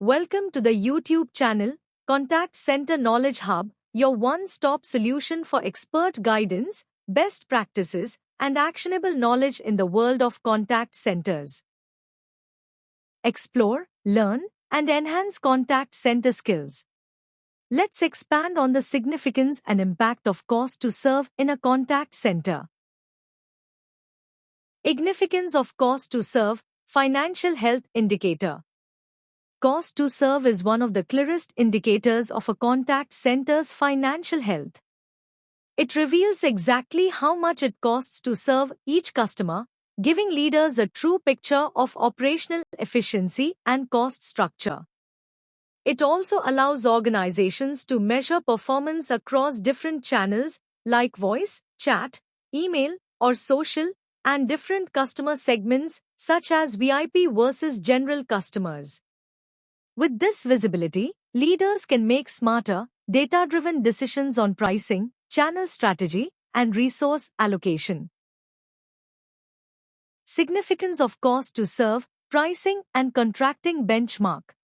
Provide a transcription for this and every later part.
Welcome to the YouTube channel, Contact Center Knowledge Hub, your one-stop solution for expert guidance, best practices, and actionable knowledge in the world of contact centers. Explore, learn, and enhance contact center skills. Let's expand on the significance and impact of cost to serve in a contact center. Significance of cost to serve, financial health indicator. Cost to serve is one of the clearest indicators of a contact center's financial health. It reveals exactly how much it costs to serve each customer, giving leaders a true picture of operational efficiency and cost structure. It also allows organizations to measure performance across different channels like voice, chat, email, or social, and different customer segments such as VIP versus general customers. With this visibility, leaders can make smarter, data-driven decisions on pricing, channel strategy, and resource allocation. Significance of cost to serve, pricing, and contracting benchmark.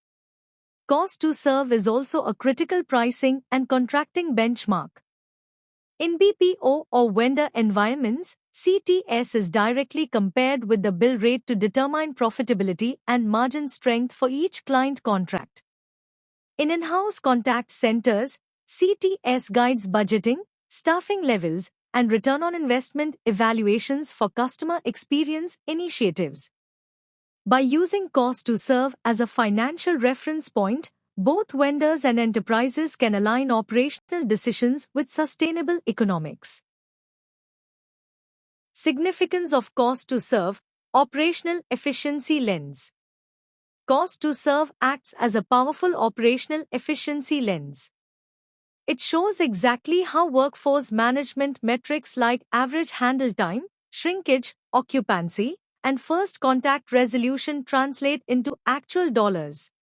Cost to serve is also a critical pricing and contracting benchmark. In BPO or vendor environments, CTS is directly compared with the bill rate to determine profitability and margin strength for each client contract. In in-house contact centers, CTS guides budgeting, staffing levels, and return on investment evaluations for customer experience initiatives. By using cost to serve as a financial reference point, both vendors and enterprises can align operational decisions with sustainable economics. Significance of cost to serve, operational efficiency lens. Cost to serve acts as a powerful operational efficiency lens. It shows exactly how workforce management metrics like average handle time, shrinkage, occupancy, and first contact resolution translate into actual dollars.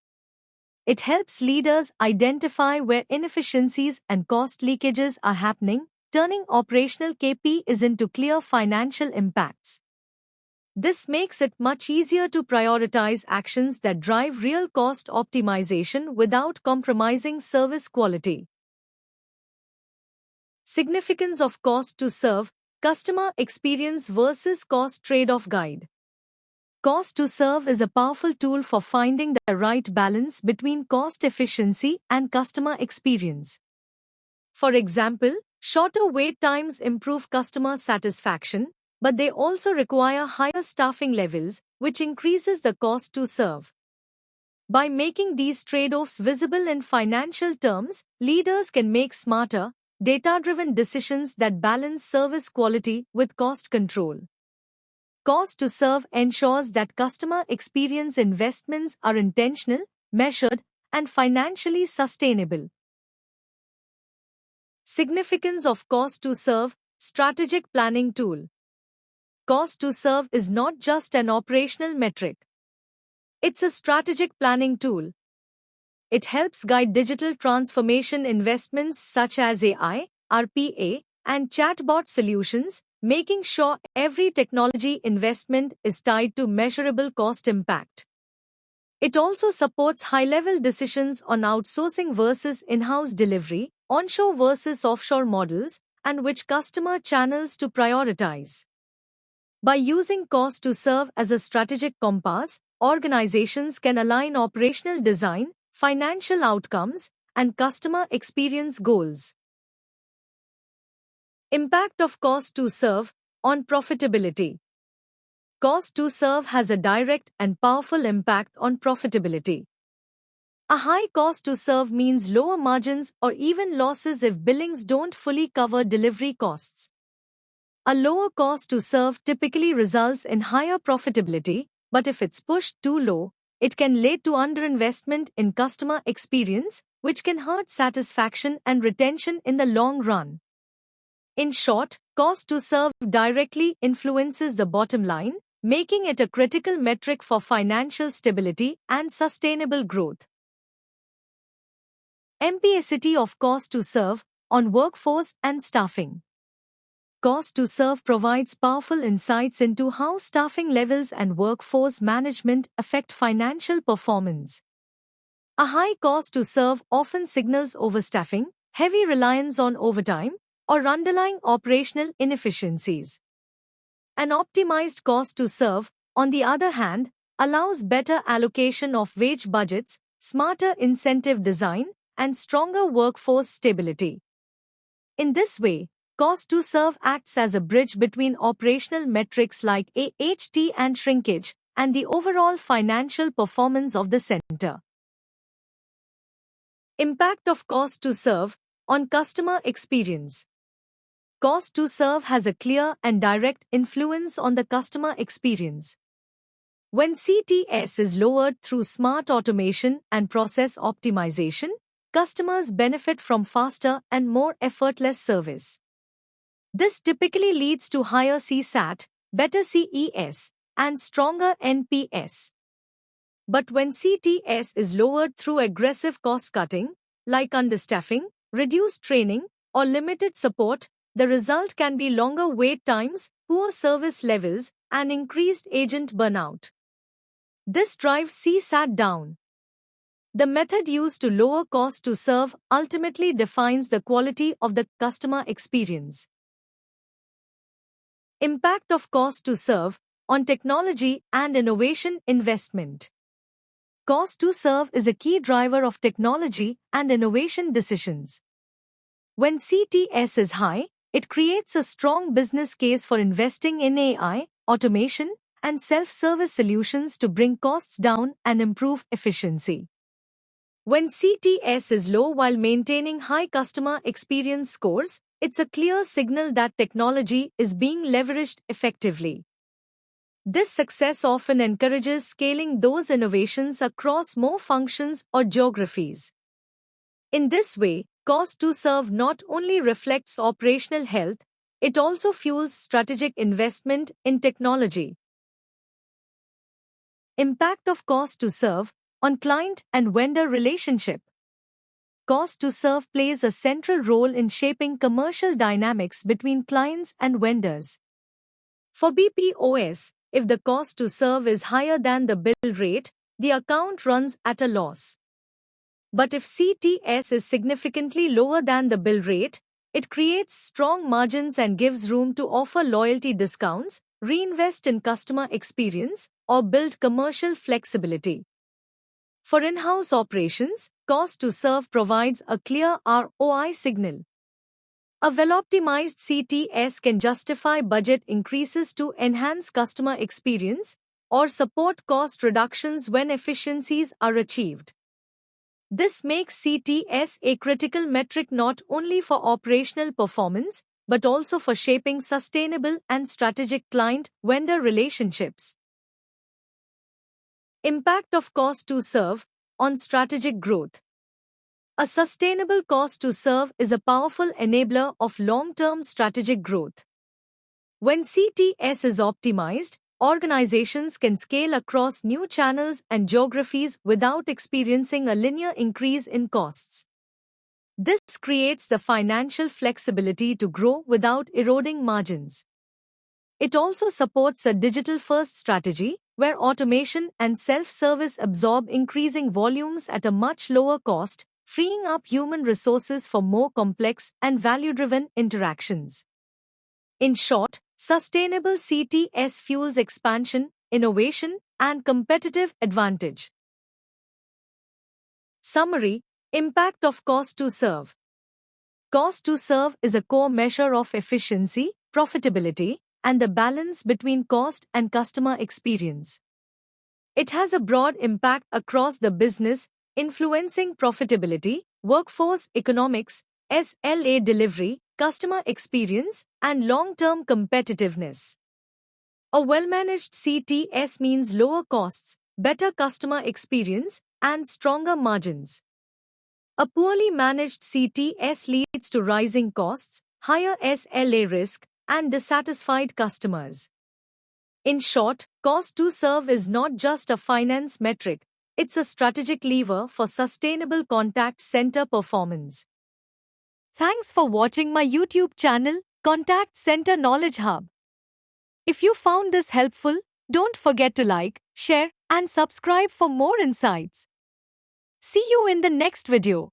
It helps leaders identify where inefficiencies and cost leakages are happening, turning operational KPIs into clear financial impacts. This makes it much easier to prioritize actions that drive real cost optimization without compromising service quality. Significance of cost to serve, customer experience versus cost trade-off guide. Cost to serve is a powerful tool for finding the right balance between cost efficiency and customer experience. For example, shorter wait times improve customer satisfaction, but they also require higher staffing levels, which increases the cost to serve. By making these trade-offs visible in financial terms, leaders can make smarter, data-driven decisions that balance service quality with cost control. Cost to serve ensures that customer experience investments are intentional, measured, and financially sustainable. Significance of cost to serve, strategic planning tool. Cost to serve is not just an operational metric. It's a strategic planning tool. It helps guide digital transformation investments such as AI, RPA, and chatbot solutions, making sure every technology investment is tied to measurable cost impact. It also supports high-level decisions on outsourcing versus in-house delivery, onshore versus offshore models, and which customer channels to prioritize. By using cost to serve as a strategic compass, organizations can align operational design, financial outcomes, and customer experience goals. Impact of cost to serve on profitability. Cost to serve has a direct and powerful impact on profitability. A high cost to serve means lower margins or even losses if billings don't fully cover delivery costs. A lower cost to serve typically results in higher profitability, but if it's pushed too low, it can lead to underinvestment in customer experience, which can hurt satisfaction and retention in the long run. In short, cost to serve directly influences the bottom line, making it a critical metric for financial stability and sustainable growth. Empiricity of cost to serve on workforce and staffing. Cost to serve provides powerful insights into how staffing levels and workforce management affect financial performance. A high cost to serve often signals overstaffing, heavy reliance on overtime, or underlying operational inefficiencies. An optimized cost to serve, on the other hand, allows better allocation of wage budgets, smarter incentive design, and stronger workforce stability. In this way, cost to serve acts as a bridge between operational metrics like AHT and shrinkage and the overall financial performance of the center. Impact of cost to serve on customer experience. Cost to serve has a clear and direct influence on the customer experience. When CTS is lowered through smart automation and process optimization, customers benefit from faster and more effortless service. This typically leads to higher CSAT, better CES, and stronger NPS. But when CTS is lowered through aggressive cost cutting, like understaffing, reduced training, or limited support, the result can be longer wait times, poor service levels, and increased agent burnout. This drives CSAT down. The method used to lower cost to serve ultimately defines the quality of the customer experience. Impact of cost to serve on technology and innovation investment. Cost to serve is a key driver of technology and innovation decisions. When CTS is high, it creates a strong business case for investing in AI, automation, and self-service solutions to bring costs down and improve efficiency. When CTS is low while maintaining high customer experience scores, it's a clear signal that technology is being leveraged effectively. This success often encourages scaling those innovations across more functions or geographies. In this way, cost to serve not only reflects operational health, it also fuels strategic investment in technology. Impact of cost to serve on client and vendor relationship. Cost to serve plays a central role in shaping commercial dynamics between clients and vendors. For BPOS, if the cost to serve is higher than the bill rate, the account runs at a loss. But if CTS is significantly lower than the bill rate, it creates strong margins and gives room to offer loyalty discounts, reinvest in customer experience, or build commercial flexibility. For in-house operations, cost to serve provides a clear ROI signal. A well-optimized CTS can justify budget increases to enhance customer experience or support cost reductions when efficiencies are achieved. This makes CTS a critical metric not only for operational performance but also for shaping sustainable and strategic client-vendor relationships. Impact of cost to serve on strategic growth. A sustainable cost to serve is a powerful enabler of long-term strategic growth. When CTS is optimized, organizations can scale across new channels and geographies without experiencing a linear increase in costs. This creates the financial flexibility to grow without eroding margins. It also supports a digital-first strategy, where automation and self-service absorb increasing volumes at a much lower cost, freeing up human resources for more complex and value-driven interactions. In short, sustainable CTS fuels expansion, innovation, and competitive advantage. Summary: Impact of cost to serve. Cost to serve is a core measure of efficiency, profitability, and the balance between cost and customer experience. It has a broad impact across the business, influencing profitability, workforce economics, SLA delivery, customer experience, and long-term competitiveness. A well-managed CTS means lower costs, better customer experience, and stronger margins. A poorly managed CTS leads to rising costs, higher SLA risk, and dissatisfied customers. In short, cost to serve is not just a finance metric, it's a strategic lever for sustainable contact center performance. Thanks for watching my YouTube channel, Contact Center Knowledge Hub. If you found this helpful, don't forget to like, share, and subscribe for more insights. See you in the next video.